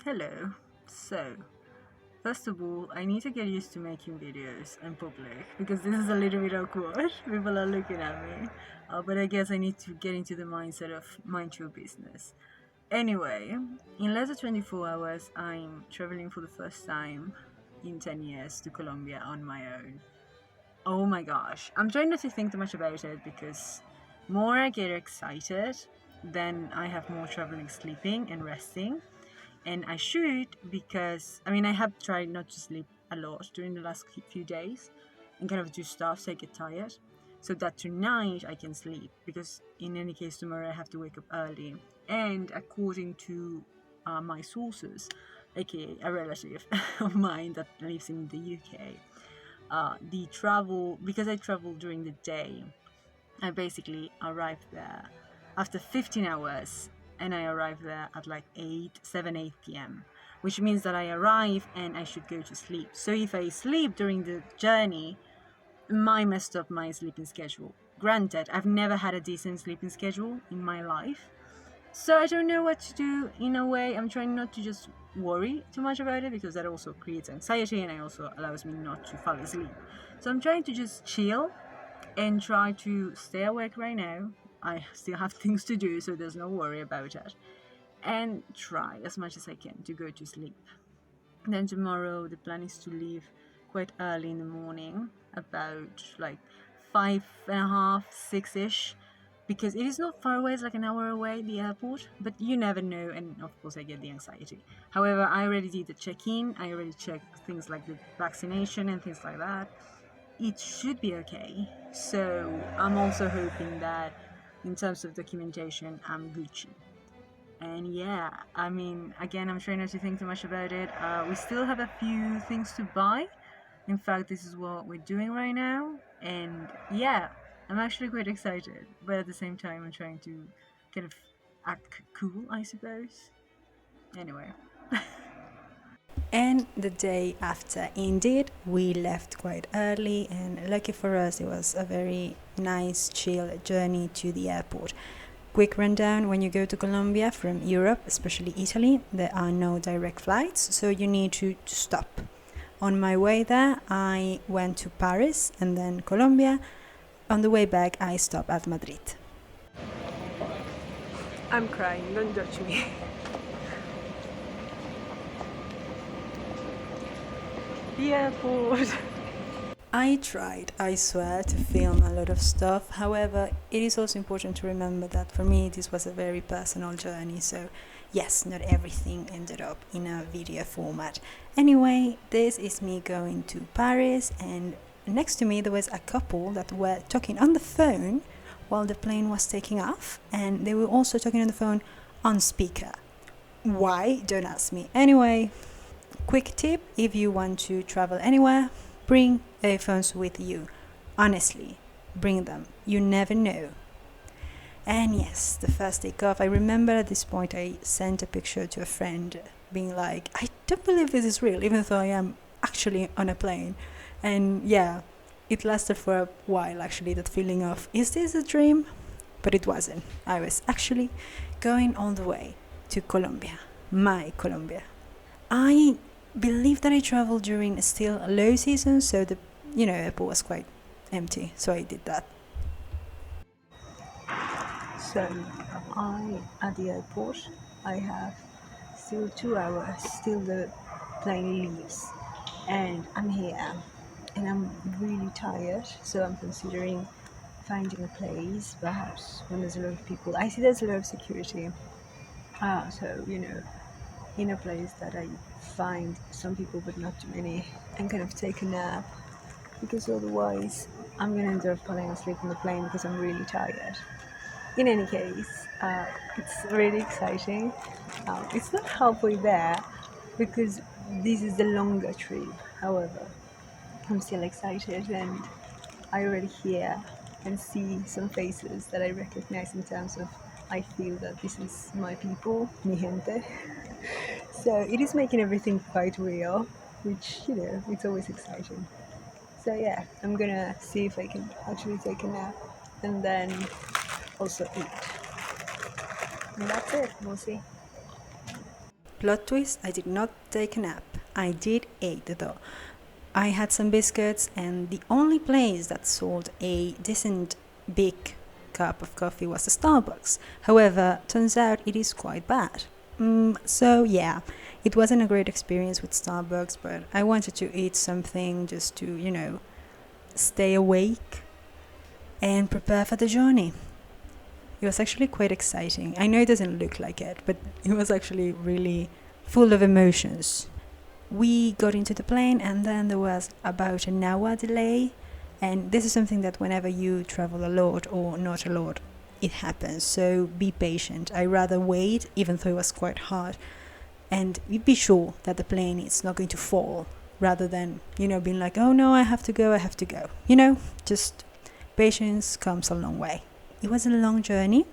Hello. So, first of all, I need to get used to making videos in public because this is a little bit awkward. People are looking at me. But I guess I need to get into the mindset of mind your business. Anyway, in less than 24 hours, I'm traveling for the first time in 10 years to Colombia on my own. Oh my gosh. I'm trying not to think too much about it because more I get excited, then I have more trouble in sleeping and resting, and I should because I have tried not to sleep a lot during the last few days and kind of do stuff so I get tired, so that tonight I can sleep because in any case tomorrow I have to wake up early. And according to my sources, aka a relative of mine that lives in the UK, the travel, because I travel during the day, I basically arrived there after 15 hours, and I arrived there at like 8 p.m., which means that I arrive and I should go to sleep. So if I sleep during the journey, I messed up my sleeping schedule. Granted, I've never had a decent sleeping schedule in my life, so I don't know what to do. In a way, I'm trying not to just worry too much about it because that also creates anxiety and it also allows me not to fall asleep. So I'm trying to just chill and try to stay awake right now. I still have things to do, so there's no worry about it. And try as much as I can to go to sleep. Then tomorrow, the plan is to leave quite early in the morning, about like 5:30, 6 ish, because it is not far away, it's like an hour away, the airport, but you never know, and of course, I get the anxiety. However, I already did the check in, I already checked things like the vaccination and things like that. It should be okay. So I'm also hoping that in terms of documentation, I'm Gucci. And yeah, again, I'm trying not to think too much about it. We still have a few things to buy. In fact, this is what we're doing right now. And yeah, I'm actually quite excited. But at the same time, I'm trying to kind of act cool, I suppose. Anyway. And the day after, indeed, we left quite early, and lucky for us, it was a very nice, chill journey to the airport. Quick rundown: when you go to Colombia from Europe, especially Italy, there are no direct flights, so you need to stop. On my way there, I went to Paris and then Colombia. On the way back, I stopped at Madrid. I'm crying, don't judge me. The airport. I tried, I swear, to film a lot of stuff. However, it is also important to remember that for me this was a very personal journey, so yes, not everything ended up in a video format. Anyway, this is me going to Paris, and next to me there was a couple that were talking on the phone while the plane was taking off, and they were also talking on the phone on speaker. Why? Don't ask me. Anyway, quick tip: if you want to travel anywhere, bring earphones with you. Honestly, bring them. You never know. And yes, the first takeoff, I remember at this point I sent a picture to a friend being like, I don't believe this is real, even though I am actually on a plane. And yeah, it lasted for a while actually, that feeling of, is this a dream? But it wasn't. I was actually going all the way to Colombia, my Colombia. I believe that I traveled during still low season, so the airport was quite empty, so I did that. So, at the airport, I have still 2 hours, still the plane leaves, and I'm here, and I'm really tired, so I'm considering finding a place, perhaps when there's a lot of people. I see there's a lot of security, so, in a place that I find some people but not too many, and kind of take a nap, because otherwise I'm gonna end up falling asleep on the plane because I'm really tired. In any case, it's really exciting. It's not halfway there because this is the longer trip. However, I'm still excited, and I already hear and see some faces that I recognize in terms of I feel that this is my people, mi gente. So it is making everything quite real, which, it's always exciting. So yeah, I'm gonna see if I can actually take a nap and then also eat. And that's it, we'll see. Plot twist, I did not take a nap. I did eat though. I had some biscuits, and the only place that sold a decent big cup of coffee was a Starbucks. However, turns out it is quite bad. So yeah, it wasn't a great experience with Starbucks, but I wanted to eat something just to, stay awake and prepare for the journey. It was actually quite exciting. I know it doesn't look like it, but it was actually really full of emotions. We got into the plane, and then there was about an hour delay. And this is something that whenever you travel a lot or not a lot, it happens. So be patient. I rather wait, even though it was quite hard, and be sure that the plane is not going to fall, rather than, being like, oh no, I have to go, I have to go. Just patience comes a long way. It was a long journey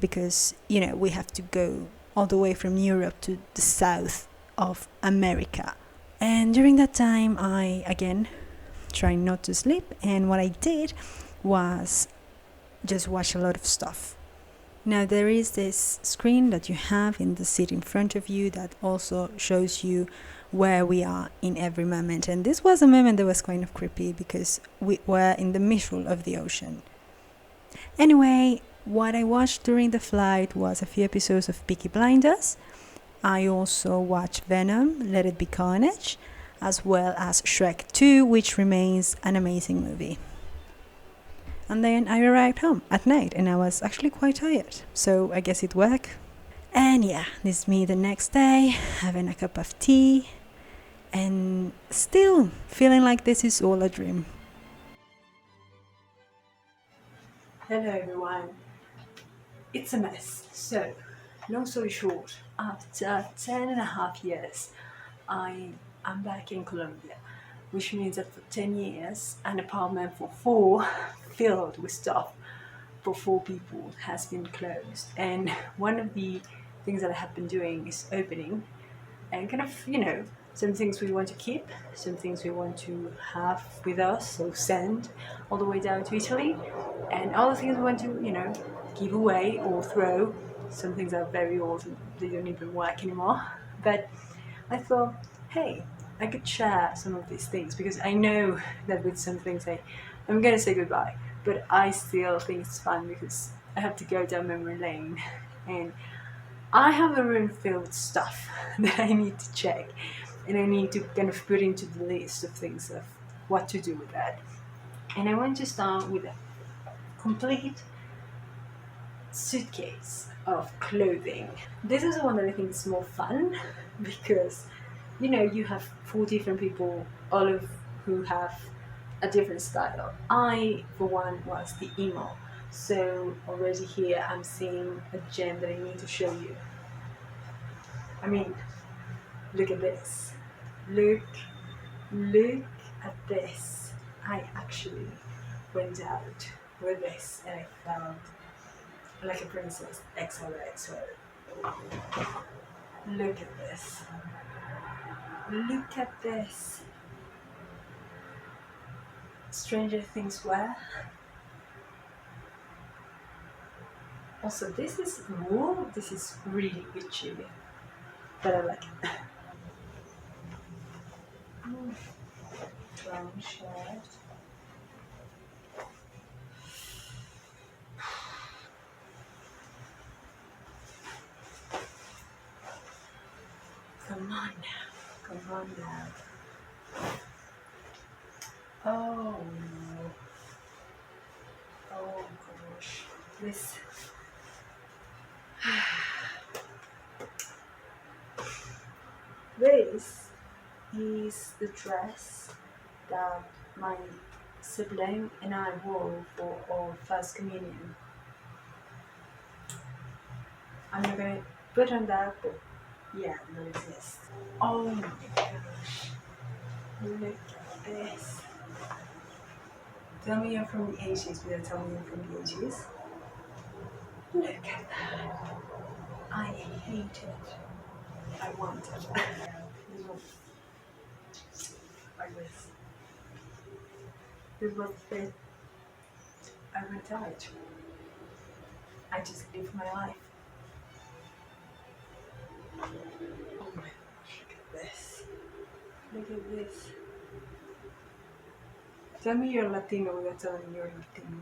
because, we have to go all the way from Europe to the south of America. And during that time, I, again, tried not to sleep. And what I did was just watch a lot of stuff. Now, there is this screen that you have in the seat in front of you that also shows you where we are in every moment. And this was a moment that was kind of creepy because we were in the middle of the ocean. Anyway, what I watched during the flight was a few episodes of Peaky Blinders. I also watched Venom, Let It Be Carnage, as well as Shrek 2, which remains an amazing movie. And then I arrived home at night and I was actually quite tired, so I guess it worked. And yeah, this is me the next day, having a cup of tea, and still feeling like this is all a dream. Hello everyone. It's a mess. So, long story short, after 10.5 years, I am back in Colombia, which means that for 10 years, an apartment for 4 filled with stuff for 4 people has been closed. And one of the things that I have been doing is opening and kind of, some things we want to keep, some things we want to have with us or send all the way down to Italy, and other things we want to, give away or throw. Some things are very old and they don't even work anymore. But I thought, hey, I could share some of these things because I know that with some things I'm going to say goodbye, but I still think it's fun because I have to go down memory lane and I have a room filled with stuff that I need to check and I need to kind of put into the list of things of what to do with that. And I want to start with a complete suitcase of clothing. This is the one that I think is more fun because you have 4 different people, all of who have a different style. I, for one, was the emo. So already here I'm seeing a gem that I need to show you. I mean, look at this. Look at this. I actually went out with this and I felt like a princess XOXO. Look at this. Look at this. Stranger Things wear. Also, this is wool. This is really itchy, but I like it. Brown shirt. Come on now. Come on now. Oh no. Oh gosh. This. This is the dress that my sibling and I wore for our first communion. I'm not gonna put on that, but yeah, no exist. Oh my gosh. Look at this. Tell me you're from the 80s without telling me you're from the 80s. Look at that. I hate it. I want it. Like this. This was the bit I went out. I just lived my life. at this. Tell me you're Latino without telling me you're Latino.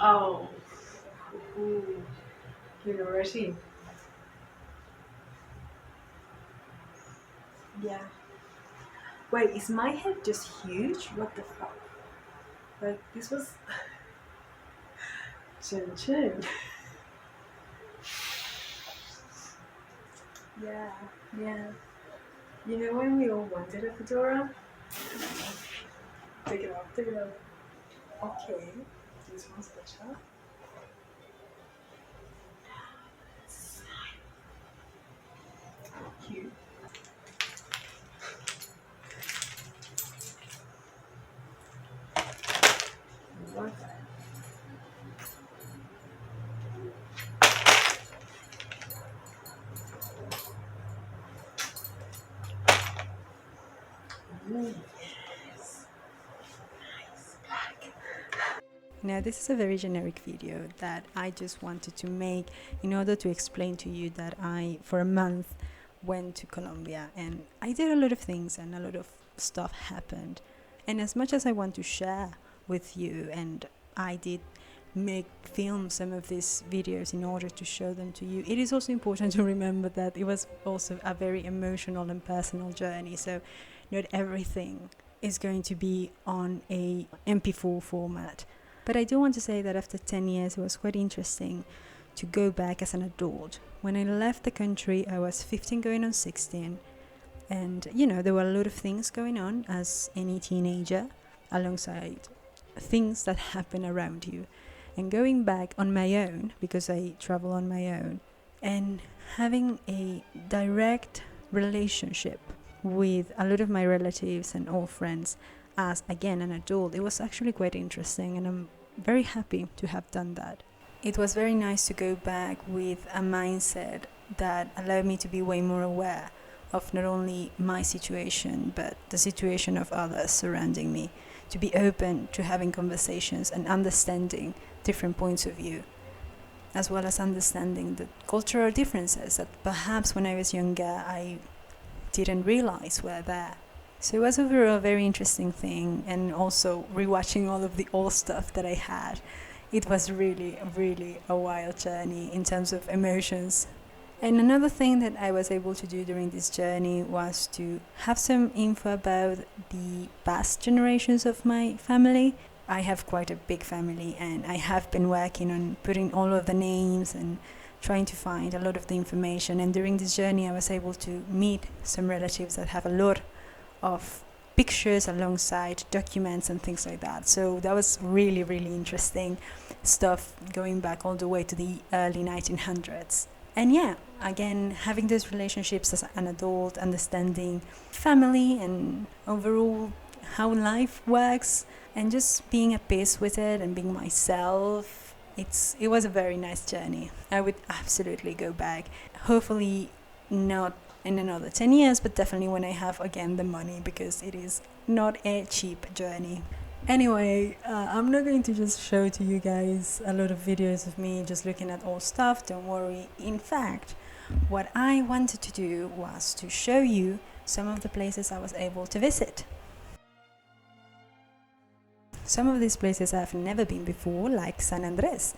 Oh. Ooh. University. Yeah. Wait, is my head just huge? What the fuck? Like, this was. Chin chin. Yeah, yeah. You know when we all wanted a fedora? Take it off, take it off. Okay, this one's better. Cute. Love that. Ooh, yes. Nice. Black. Now, this is a very generic video that I just wanted to make in order to explain to you that I, for a month, went to Colombia and I did a lot of things and a lot of stuff happened. And as much as I want to share with you, and I did film some of these videos in order to show them to you, it is also important to remember that it was also a very emotional and personal journey. So not everything is going to be on a MP4 format. But I do want to say that after 10 years, it was quite interesting to go back as an adult. When I left the country, I was 15 going on 16. And, you know, there were a lot of things going on as any teenager, alongside things that happen around you. And going back on my own, because I travel on my own, and having a direct relationship with a lot of my relatives and all friends as, again, an adult, it was actually quite interesting, and I'm very happy to have done that. It was very nice to go back with a mindset that allowed me to be way more aware of not only my situation, but the situation of others surrounding me, to be open to having conversations and understanding different points of view, as well as understanding the cultural differences that perhaps when I was younger I didn't realize were there. So it was overall a very interesting thing, and also rewatching all of the old stuff that I had. It was really, really a wild journey in terms of emotions. And another thing that I was able to do during this journey was to have some info about the past generations of my family. I have quite a big family, and I have been working on putting all of the names and trying to find a lot of the information. And during this journey, I was able to meet some relatives that have a lot of pictures alongside documents and things like that. So that was really, really interesting stuff, going back all the way to the early 1900s. And yeah, again, having those relationships as an adult, understanding family and overall how life works, and just being at peace with it and being myself. It was a very nice journey. I would absolutely go back. Hopefully not in another 10 years, but definitely when I have again the money, because it is not a cheap journey. Anyway, I'm not going to just show to you guys a lot of videos of me just looking at old stuff, don't worry. In fact, what I wanted to do was to show you some of the places I was able to visit. Some of these places I've never been before, like San Andres.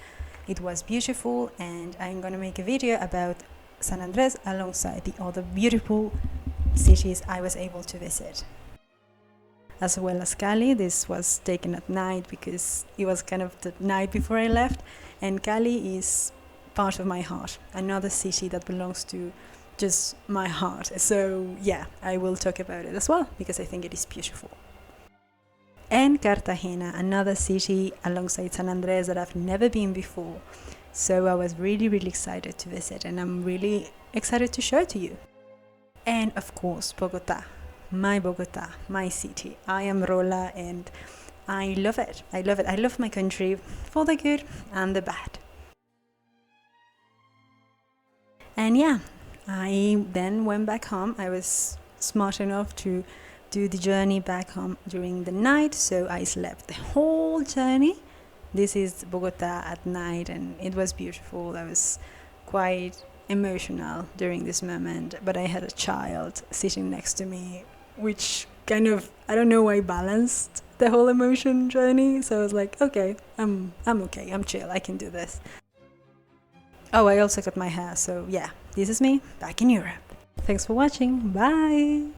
It was beautiful, and I'm gonna make a video about San Andres alongside the other beautiful cities I was able to visit. As well as Cali. This was taken at night because it was kind of the night before I left, and Cali is part of my heart, another city that belongs to just my heart. So yeah, I will talk about it as well because I think it is beautiful. And Cartagena, another city alongside San Andres that I've never been before. So I was really, really excited to visit, and I'm really excited to show it to you. And of course, Bogota, my city. I am Rola, and I love it. I love it. I love my country for the good and the bad. And yeah, I then went back home. I was smart enough to do the journey back home during the night, so I slept the whole journey. This is Bogota at night, and it was beautiful. I was quite emotional during this moment, but I had a child sitting next to me which kind of, I don't know why, balanced the whole emotion journey. So I was like, okay, I'm okay, I'm chill, I can do this. Oh, I also cut my hair, so yeah, this is me back in Europe. Thanks for watching, bye!